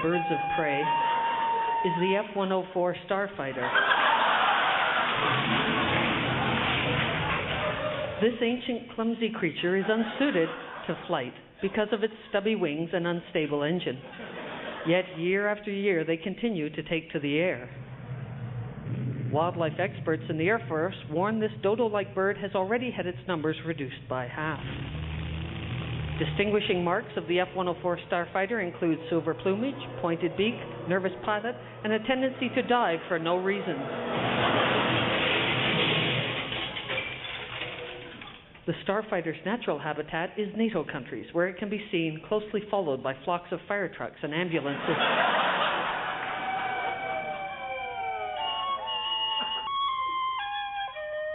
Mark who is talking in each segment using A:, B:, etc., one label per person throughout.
A: birds of prey is the F-104 Starfighter. This ancient, clumsy creature is unsuited to flight because of its stubby wings and unstable engine. Yet, year after year, they continue to take to the air. Wildlife experts in the Air Force warn this dodo-like bird has already had its numbers reduced by half. Distinguishing marks of the F-104 Starfighter include silver plumage, pointed beak, nervous pilot, and a tendency to dive for no reason. The Starfighter's natural habitat is NATO countries, where it can be seen closely followed by flocks of fire trucks and ambulances.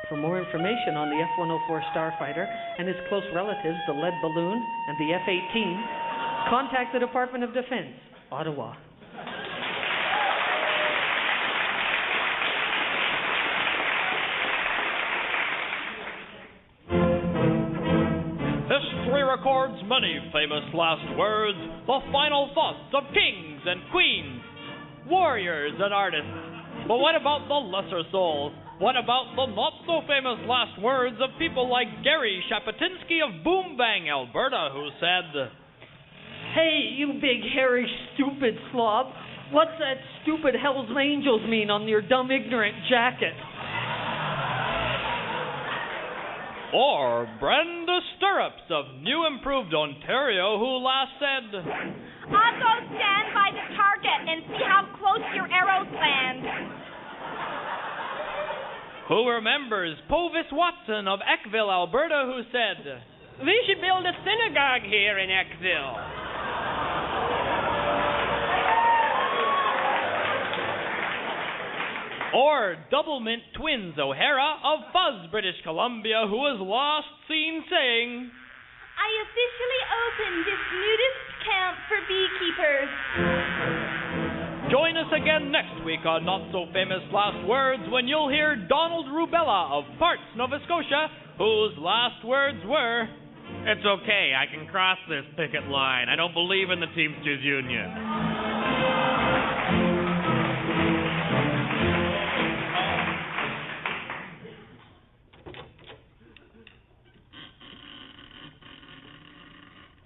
A: For more information on the F-104 Starfighter and its close relatives, the lead balloon and the F-18, contact the Department of Defense, Ottawa.
B: History records many famous last words, the final thoughts of kings and queens, warriors and artists. But what about the lesser souls? What about the not-so-famous last words of people like Gary Shapatinsky of Boom Bang, Alberta, who said,
A: "Hey, you big, hairy, stupid slob. What's that stupid Hell's Angels mean on your dumb, ignorant jacket?"
B: Or Brenda Stirrups of New Improved Ontario, who last said,
C: "I'll go stand by the target and see how close your arrows land."
B: Who remembers Povis Watson of Eckville, Alberta, who said,
D: "We should build a synagogue here in Eckville."
B: Or Double Mint Twins O'Hara of Fuzz, British Columbia, who was last seen saying,
C: "I officially opened this nudist camp for beekeepers."
B: Join us again next week on Not So Famous Last Words when you'll hear Donald Rubella of Parts, Nova Scotia, whose last words were,
E: "It's okay, I can cross this picket line. I don't believe in the Teamsters Union."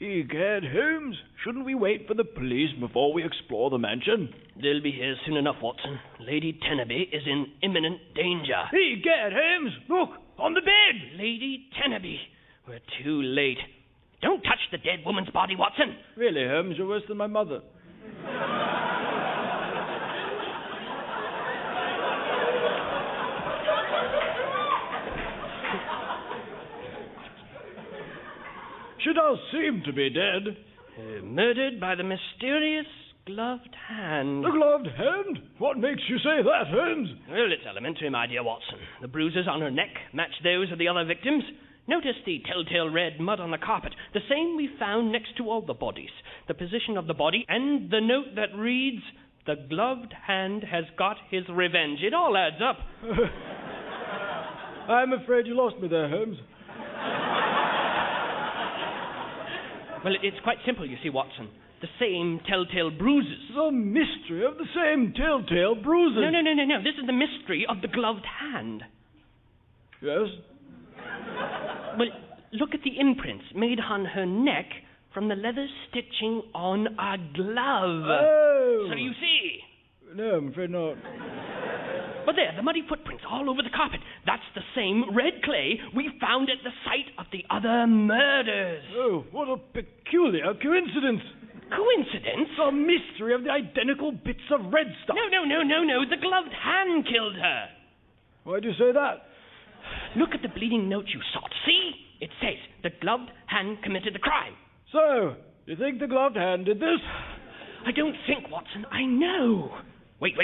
F: Egad, Holmes, shouldn't we wait for the police before we explore the mansion?
G: They'll be here soon enough, Watson. Lady Tennaby is in imminent danger.
F: Egad, Holmes, look, on the bed!
G: Lady Tennaby. We're too late. Don't touch the dead woman's body, Watson.
F: Really, Holmes, you're worse than my mother. She does seem to be dead.
G: Murdered by the mysterious gloved hand.
F: The gloved hand? What makes you say that, Holmes?
G: Well, it's elementary, my dear Watson. The bruises on her neck match those of the other victims. Notice the telltale red mud on the carpet, the same we found next to all the bodies. The position of the body, and the note that reads, "The gloved hand has got his revenge." It all adds up.
F: I'm afraid you lost me there, Holmes.
G: Well, it's quite simple, you see, Watson. The same telltale bruises.
F: The mystery of the same telltale bruises.
G: No. This is the mystery of the gloved hand.
F: Yes?
G: Well, look at the imprints made on her neck from the leather stitching on a glove.
F: Oh!
G: So you see.
F: No, I'm afraid not.
G: But there, the muddy footprints all over the carpet. That's the same red clay we found at the site of the other murders.
F: Oh, what a peculiar coincidence.
G: Coincidence?
F: The mystery of the identical bits of red stuff.
G: No. The gloved hand killed her.
F: Why'd you say that?
G: Look at the bleeding note you sought. See? It says the gloved hand committed the crime.
F: So, you think the gloved hand did this?
G: I don't think, Watson. I know. Wait.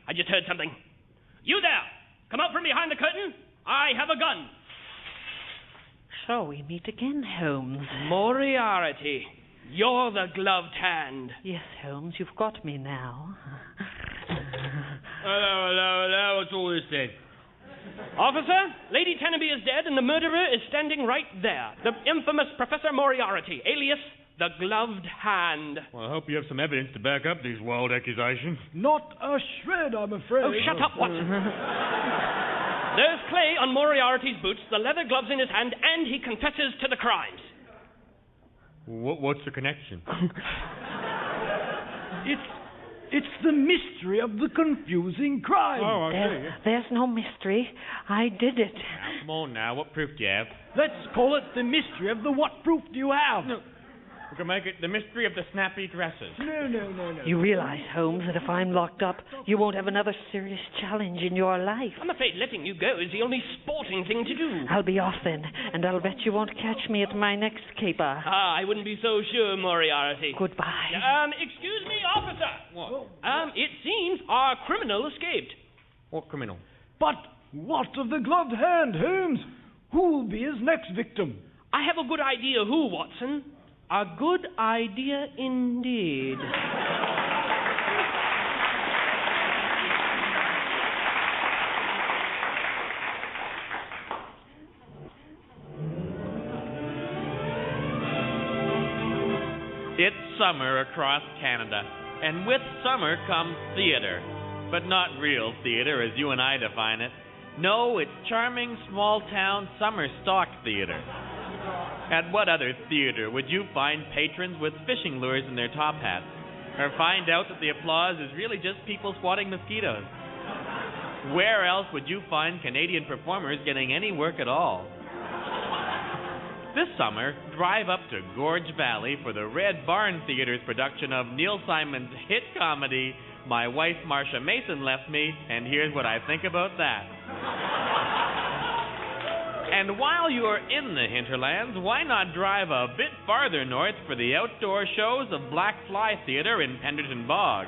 G: I just heard something. You there! Come out from behind the curtain. I have a gun.
A: So we meet again, Holmes.
G: Moriarty, you're the gloved hand.
A: Yes, Holmes, you've got me now.
E: Hello, what's all this then?
G: Officer, Lady Tennaby is dead and the murderer is standing right there. The infamous Professor Moriarty, alias The gloved hand.
E: Well, I hope you have some evidence to back up these wild accusations.
F: Not a shred, I'm afraid.
G: Oh, shut up, Watson. There's clay on Moriarty's boots, the leather gloves in his hand, and he confesses to the crimes.
E: What's the connection?
F: It's the mystery of the confusing crime.
E: Oh, I see.
A: There's no mystery. I did it.
E: Now, come on now, what proof do you have?
F: Let's call it the mystery of the what proof do you have?
E: No. We can make it the mystery of the snappy dresses.
F: No.
A: You realize, Holmes, that if I'm locked up, you won't have another serious challenge in your life.
G: I'm afraid letting you go is the only sporting thing to do.
A: I'll be off then, and I'll bet you won't catch me at my next caper.
G: I wouldn't be so sure, Moriarty.
A: Goodbye.
G: Excuse me, officer.
E: What?
G: It seems our criminal escaped.
E: What criminal?
F: But what of the gloved hand, Holmes? Who will be his next victim?
G: I have a good idea who, Watson. A good idea indeed.
B: It's summer across Canada, and with summer comes theater. But not real theater as you and I define it. No, it's charming small-town summer stock theater. At what other theater would you find patrons with fishing lures in their top hats? Or find out that the applause is really just people swatting mosquitoes? Where else would you find Canadian performers getting any work at all? This summer, drive up to Gorge Valley for the Red Barn Theater's production of Neil Simon's hit comedy, My Wife Marcia Mason Left Me, and here's what I think about that. And while you're in the hinterlands, why not drive a bit farther north for the outdoor shows of Black Fly Theater in Penderton Bog?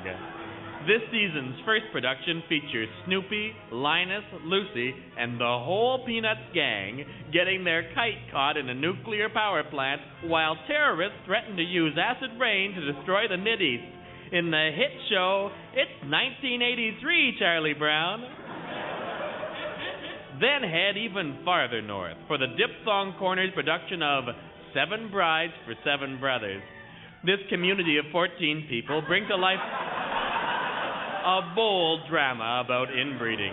B: This season's first production features Snoopy, Linus, Lucy, and the whole Peanuts gang getting their kite caught in a nuclear power plant while terrorists threaten to use acid rain to destroy the Mideast. In the hit show, it's 1983, Charlie Brown. Then head even farther north for the Diphthong Corners production of 7 Brides for 7 Brothers. This community of 14 people bring to life a bold drama about inbreeding.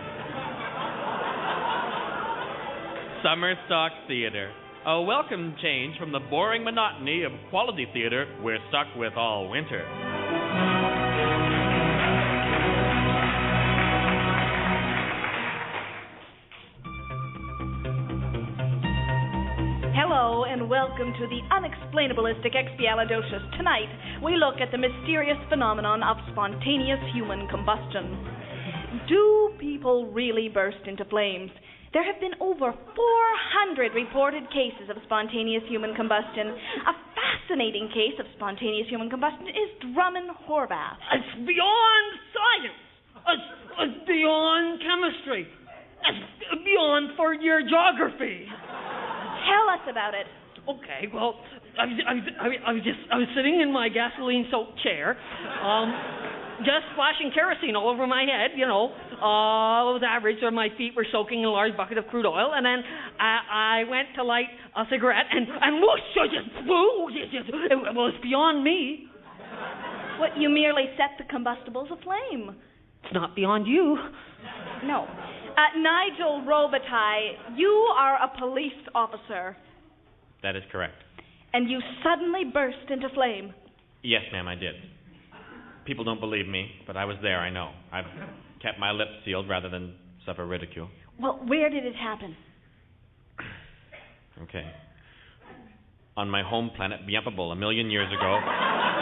B: Summer stock theater. A welcome change from the boring monotony of quality theater we're stuck with all winter.
C: Hello and welcome to the Unexplainablistic Expialidocious. Tonight, we look at the mysterious phenomenon of spontaneous human combustion. Do people really burst into flames? There have been over 400 reported cases of spontaneous human combustion. A fascinating case of spontaneous human combustion is Drummond-Horvath.
H: It's beyond science. It's beyond chemistry. It's beyond third-year geography.
C: Tell us about it.
H: Okay, well, I was sitting in my gasoline-soaked chair, just splashing kerosene all over my head, it was average, so my feet were soaking in a large bucket of crude oil, and then I went to light a cigarette, and whoosh, it was beyond me.
C: What, you merely set the combustibles aflame?
H: It's not beyond you.
C: No. Nigel Robitaille, you are a police officer.
B: That is correct.
C: And you suddenly burst into flame.
B: Yes, ma'am, I did. People don't believe me, but I was there, I know. I've kept my lips sealed rather than suffer ridicule.
C: Well, where did it happen?
B: Okay. On my home planet, Biempable, 1 million years ago,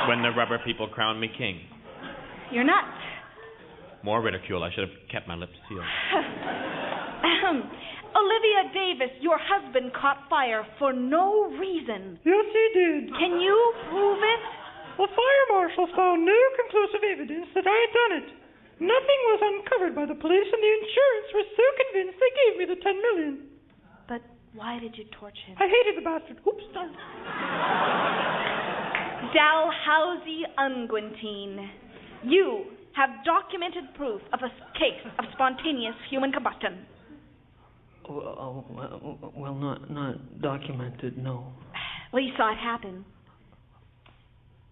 B: when the rubber people crowned me king.
C: You're nuts.
B: More ridicule. I should have kept my lips sealed.
C: Olivia Davis, your husband caught fire for no reason.
I: Yes, he did.
C: Can you prove it?
I: The fire marshal found no conclusive evidence that I had done it. Nothing was uncovered by the police, and the insurance was so convinced they gave me the $10 million.
C: But why did you torch him?
I: I hated the bastard. Oops, sorry.
C: Dalhousie Unguentine, you have documented proof of a case of spontaneous human combustion.
H: Well, not documented, no.
C: Well, you saw it happen.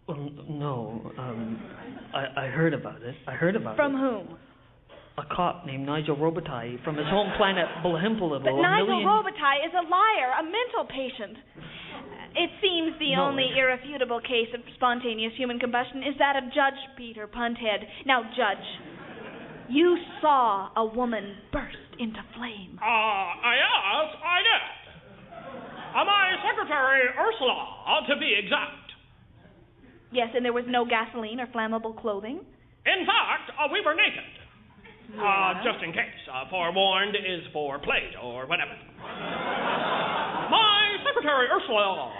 A: Well, no. I heard about it.
C: From whom?
A: A cop named Nigel Robitaille from his home planet Blimpleable.
C: But Nigel Robitaille is a liar, a mental patient. It seems the only irrefutable case of spontaneous human combustion is that of Judge Peter Punthead. Now, Judge, you saw a woman burst into flame.
D: Yes, I did. My secretary, Ursula, to be exact.
C: Yes, and there was no gasoline or flammable clothing?
D: In fact, we were naked. Just in case. Forewarned is foreplay or whatever. My secretary, Ursula,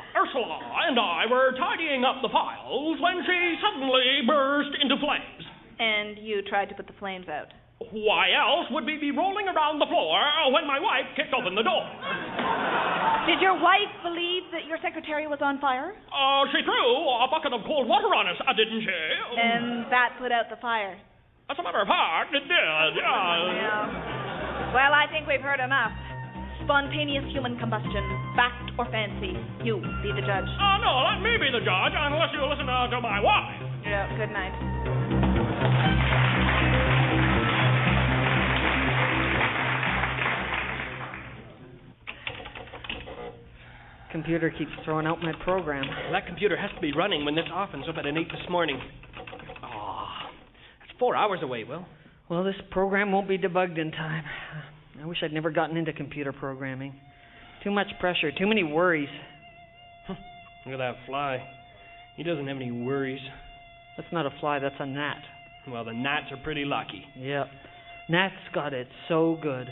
D: and I were tidying up the files when she suddenly burst into flames.
C: And you tried to put the flames out?
D: Why else would we be rolling around the floor when my wife kicked open the door?
C: Did your wife believe that your secretary was on fire?
D: She threw a bucket of cold water on us, didn't she?
C: And that put out the fire?
D: As a matter of fact, it did,
C: Yeah. Well, I think we've heard enough. Spontaneous human combustion, fact or fancy? You be the judge.
D: No, let me be the judge, unless you listen to my wife.
C: Yeah, good night.
A: Computer keeps throwing out my program.
G: Well, that computer has to be running when this opens up at an 8 this morning. That's 4 hours away, Will.
A: Well, this program won't be debugged in time. I wish I'd never gotten into computer programming. Too much pressure, too many worries.
G: Look at that fly. He doesn't have any worries.
A: That's not a fly, that's a gnat.
G: Well, the gnats are pretty lucky.
A: Yep. Gnat's got it so good.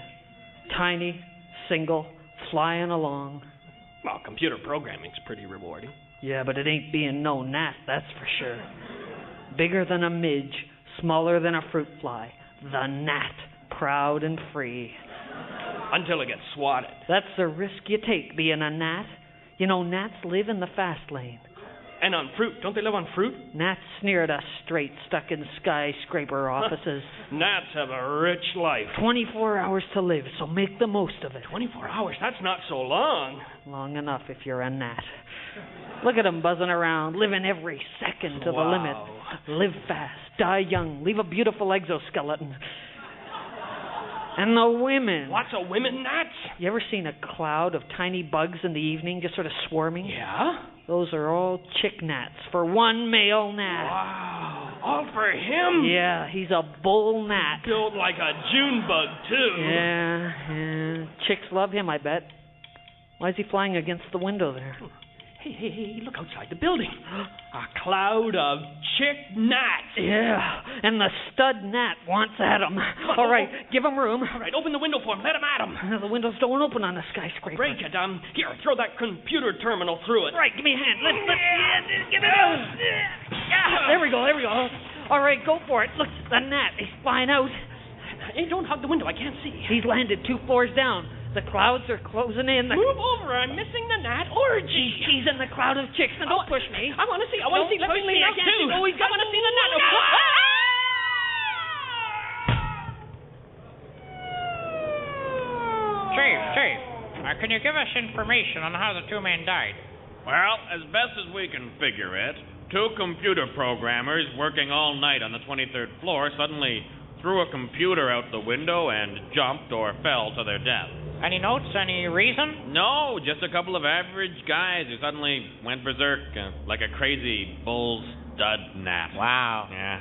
A: Tiny, single, flying along.
G: Well, computer programming's pretty rewarding.
A: Yeah, but it ain't being no gnat, that's for sure. Bigger than a midge, smaller than a fruit fly. The gnat, proud and free.
G: Until it gets swatted.
A: That's the risk you take, being a gnat. You know, gnats live in the fast lane.
G: And on fruit. Don't they live on fruit?
A: Gnats sneer at us straight, stuck in skyscraper offices.
G: Gnats have a rich life.
A: 24 hours to live, so make the most of it.
G: 24 hours? That's not so long.
A: Long enough if you're a gnat. Look at them buzzing around, living every second to the limit. Live fast, die young, leave a beautiful exoskeleton. And the women.
G: Lots of women gnats?
A: You ever seen a cloud of tiny bugs in the evening just sort of swarming?
G: Yeah?
A: Those are all chick gnats for one male gnat.
G: Wow. All for him?
A: Yeah, he's a bull gnat.
G: Built like a June bug, too.
A: Yeah. Chicks love him, I bet. Why is he flying against the window there?
G: Hey, look outside the building. A cloud of chick gnats.
A: Yeah, and the stud gnat wants at him. All right, give him room.
G: All right, open the window for him. Let him at him.
A: The windows don't open on a skyscraper.
G: Break it. Here, throw that computer terminal through it.
A: Right, give me a hand. Lift. Give it out. There we go. All right, go for it. Look, the gnat, he's flying out.
G: Hey, don't hug the window. I can't see.
A: He's landed 2 floors down. The clouds are closing in.
G: Move over. I'm missing the gnat orgy.
A: He's in the cloud of chicks. Now, don't push me.
G: I want to see. Let me lean out, too.
A: Oh, he's got
G: I want to see the gnat.
J: Chief, can you give us information on how the 2 men died?
E: Well, as best as we can figure it, 2 computer programmers working all night on the 23rd floor suddenly threw a computer out the window and jumped or fell to their death.
J: Any notes? Any reason?
E: No, just a couple of average guys who suddenly went berserk like a crazy bull stud gnat.
J: Wow.
E: Yeah.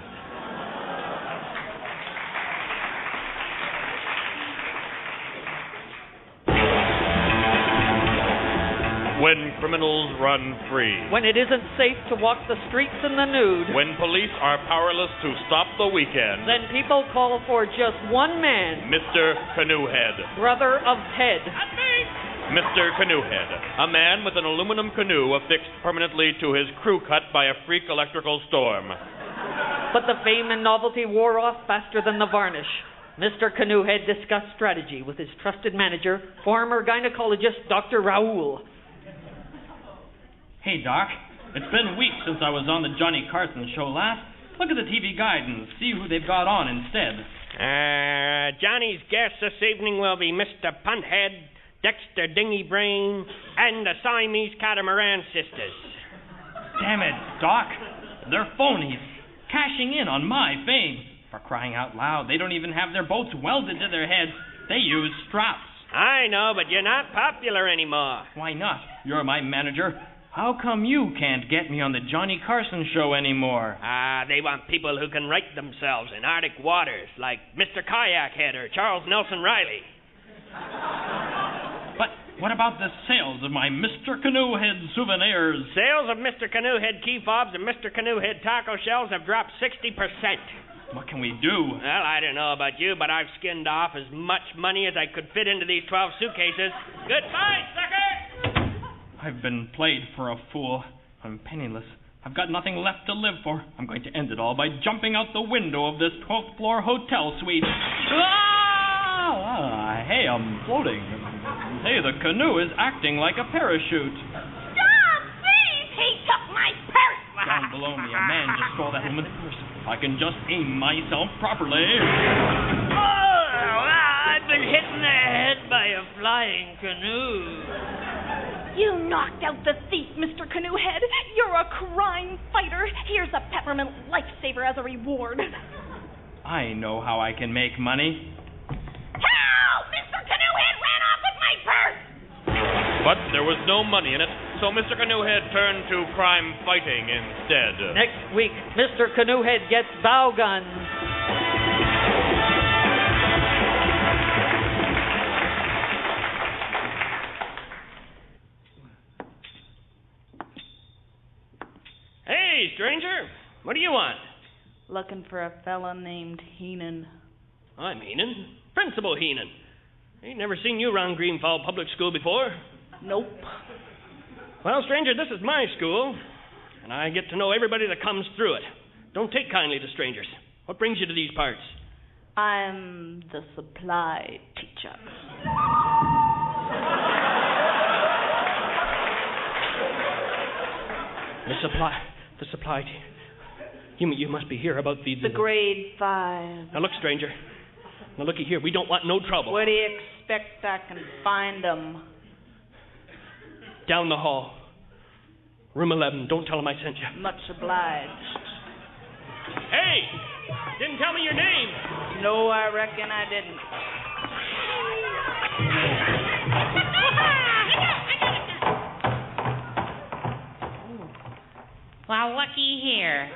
E: When criminals run free.
A: When it isn't safe to walk the streets in the nude.
E: When police are powerless to stop the weekend.
A: Then people call for just one man.
E: Mr. Canoehead.
A: Brother of Ted.
E: That's me! Mr. Canoehead. A man with an aluminum canoe affixed permanently to his crew cut by a freak electrical storm.
A: But the fame and novelty wore off faster than the varnish. Mr. Canoehead discussed strategy with his trusted manager, former gynecologist Dr. Raoul.
K: Hey, Doc. It's been weeks since I was on the Johnny Carson show last. Look at the TV guide and see who they've got on instead.
D: Johnny's guests this evening will be Mr. Punthead, Dexter Dingybrain, and the Siamese Catamaran sisters.
K: Damn it, Doc. They're phonies, cashing in on my fame. For crying out loud, they don't even have their boats welded to their heads. They use straps.
L: I know, but you're not popular anymore.
K: Why not? You're my manager. How come you can't get me on the Johnny Carson show anymore?
L: They want people who can right themselves in Arctic waters, like Mr. Kayak Head or Charles Nelson Riley.
K: But what about the sales of my Mr. Canoehead souvenirs?
L: Sales of Mr. Canoehead key fobs and Mr. Canoehead taco shells have dropped 60%.
K: What can we do?
L: Well, I don't know about you, but I've skinned off as much money as I could fit into these 12 suitcases. Goodbye, sucker!
K: I've been played for a fool. I'm penniless. I've got nothing left to live for. I'm going to end it all by jumping out the window of this 12th floor hotel suite. Hey, I'm floating. Hey, the canoe is acting like a parachute.
M: Stop, please! He took my purse!
K: Down below me, a man just stole that woman's purse. If I can just aim myself properly.
H: I've been hit in the head by a flying canoe.
C: You knocked out the thief, Mr. Canoehead. You're a crime fighter. Here's a peppermint lifesaver as a reward.
K: I know how I can make money.
M: Help! Mr. Canoehead ran off with my purse!
E: But there was no money in it, so Mr. Canoehead turned to crime fighting instead.
H: Next week, Mr. Canoehead gets bow guns.
L: Hey, stranger. What do you want?
C: Looking for a fella named Heenan.
L: I'm Heenan. Principal Heenan. Ain't never seen you around Greenfall Public School before.
C: Nope.
L: Well, stranger, this is my school, and I get to know everybody that comes through it. Don't take kindly to strangers. What brings you to these parts?
C: I'm the supply teacher.
L: The supply teacher. You must be here about the
C: grade 5.
L: Now look, stranger. Now looky here. We don't want no trouble.
C: Where do you expect I can find them?
L: Down the hall. Room 11. Don't tell them I sent you.
C: Much obliged.
L: Hey! Didn't tell me your name.
C: No, I reckon I didn't.
N: Well, looky here.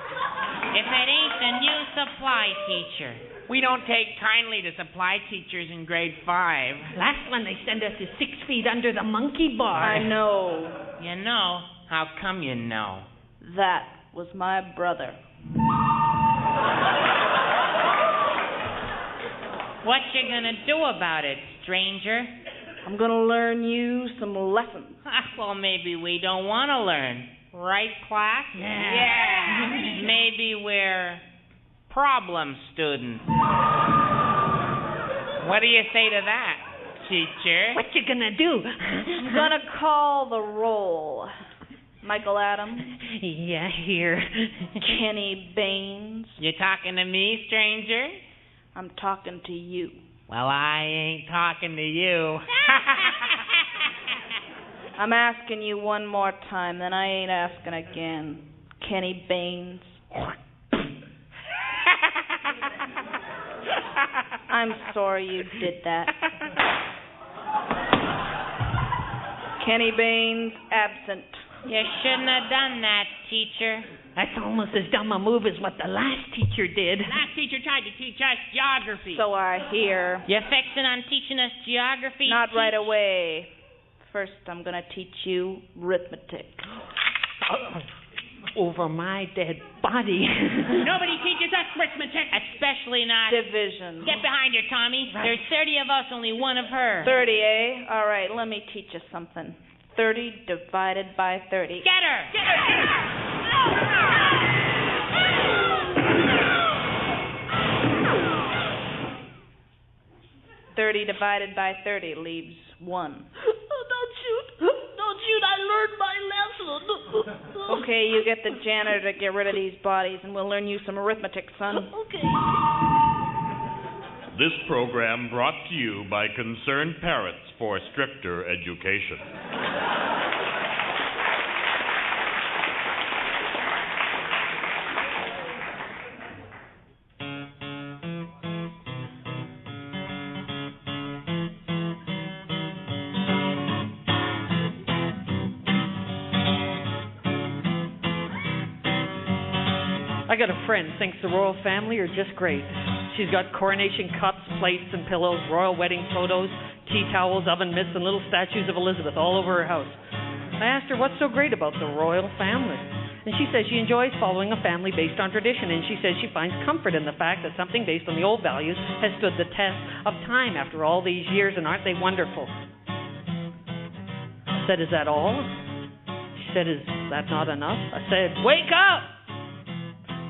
N: If it ain't the new supply teacher. We don't take kindly to supply teachers in grade 5.
H: Last one they send us is 6 feet under the monkey bar.
C: I know.
N: You know? How come you know?
C: That was my brother.
N: What you gonna do about it, stranger?
C: I'm gonna learn you some lessons.
N: Well, maybe we don't want to learn. Right, class?
H: Yeah.
N: Maybe we're problem students. What do you say to that, teacher?
H: What you gonna do?
C: I'm gonna call the roll. Michael Adams.
H: Yeah, here.
C: Kenny Baines.
N: You talking to me, stranger?
C: I'm talking to you.
N: Well, I ain't talking to you.
C: I'm asking you one more time, then I ain't asking again. Kenny Baines. I'm sorry you did that. Kenny Baines, absent.
N: You shouldn't have done that, teacher.
H: That's almost as dumb a move as what the last teacher did.
N: Last teacher tried to teach us geography.
C: So I hear.
N: You fixing on teaching us geography?
C: Not right away. First, I'm going to teach you arithmetic.
H: Over my dead body.
N: Nobody teaches us arithmetic. Especially not...
C: division.
N: Get behind her, Tommy. Right. There's 30 of us, only one of her.
C: 30, eh? All right, let me teach you something. 30 divided by 30.
N: Get her! Get her! Get her!
C: 30 divided by 30 leaves 1.
H: Don't shoot. Don't shoot. I learned my lesson.
C: Okay, you get the janitor to get rid of these bodies, and we'll learn you some arithmetic, son.
H: Okay.
E: This program brought to you by Concerned Parents for Stricter Education.
A: I got a friend thinks the royal family are just great. She's got coronation cups, plates, and pillows, royal wedding photos, tea towels, oven mitts, and little statues of Elizabeth all over her house. I asked her what's so great about the royal family. And she says she enjoys following a family based on tradition, and she says she finds comfort in the fact that something based on the old values has stood the test of time after all these years, and aren't they wonderful? I said, is that all? She said, is that not enough? I said, wake up!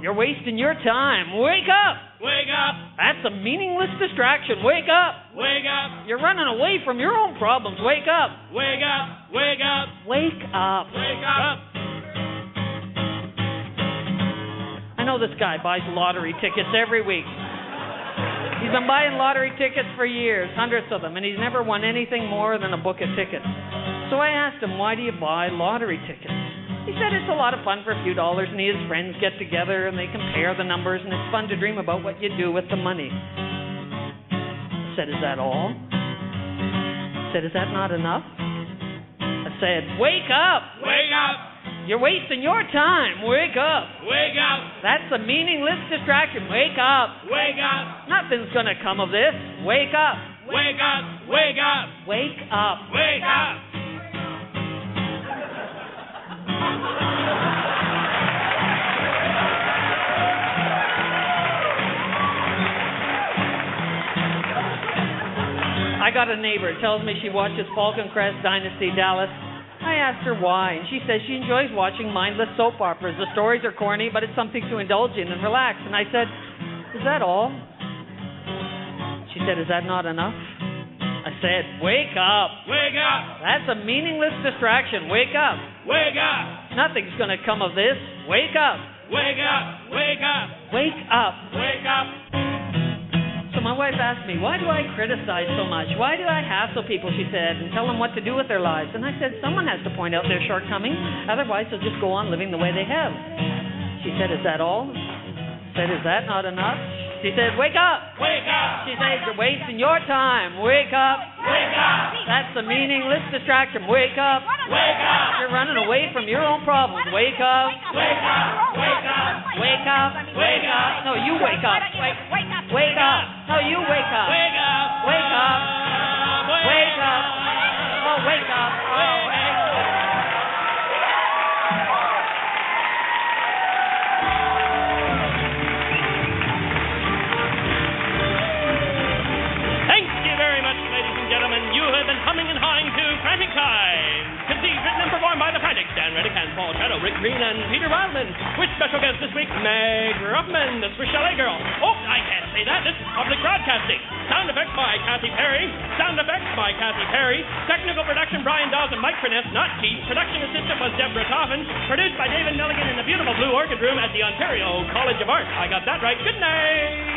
A: You're wasting your time. Wake up!
D: Wake up!
A: That's a meaningless distraction. Wake up!
D: Wake up!
A: You're running away from your own problems. Wake up!
D: Wake up! Wake up!
A: Wake up!
D: Wake up!
A: I know this guy buys lottery tickets every week. He's been buying lottery tickets for years, hundreds of them, and he's never won anything more than a book of tickets. So I asked him, why do you buy lottery tickets? He said it's a lot of fun for a few dollars, and he and his friends get together and they compare the numbers, and it's fun to dream about what you do with the money. I said, is that all? I said, is that not enough? I said, wake up!
D: Wake up!
A: You're wasting your time. Wake up!
D: Wake up!
A: That's a meaningless distraction. Wake up!
D: Wake up!
A: Nothing's gonna come of this. Wake up!
D: Wake up! Wake up!
A: Wake up!
D: Wake up!
A: I got a neighbor who tells me she watches Falcon Crest, Dynasty, Dallas. I asked her why, and she says she enjoys watching mindless soap operas. The stories are corny, but it's something to indulge in and relax. And I said, is that all? She said, is that not enough? I said, wake up.
D: Wake up.
A: That's a meaningless distraction. Wake up.
D: Wake up.
A: Nothing's going to come of this. Wake up.
D: Wake up. Wake up.
A: Wake up.
D: Wake up.
A: So my wife asked me, why do I criticize so much? Why do I hassle people, she said, and tell them what to do with their lives? And I said, someone has to point out their shortcomings. Otherwise, they'll just go on living the way they have. She said, is that all? I said, is that not enough? She said, wake up!
D: Wake up!
A: She said, you're wasting your time. Wake up!
D: Wake up!
A: That's a meaningless distraction. Wake up!
D: Wake up!
A: You're running away from your own problems. Wake up!
D: Wake up! Wake up!
A: Wake up!
D: Wake up!
A: No, you wake up! Wake up! No, you wake up!
D: Wake up!
A: Wake up! Wake up! Oh, wake up! Oh,
L: humming and hawing to Frantic Time. Conceived, written, and performed by the Frantic, Dan Reddican, Paul Shadow, Rick Green, and Peter Wildman. With special guest this week, Meg Ruffman, the Swiss Chalet Girl. Oh, I can't say that. This is public broadcasting. Sound effects by Kathy Perry. Sound effects by Kathy Perry. Technical production, Brian Dawes and Mike Furness, not Keith. Production assistant was Deborah Toffin. Produced by David Milligan in the beautiful Blue Orchid Room at the Ontario College of Art. I got that right. Good night.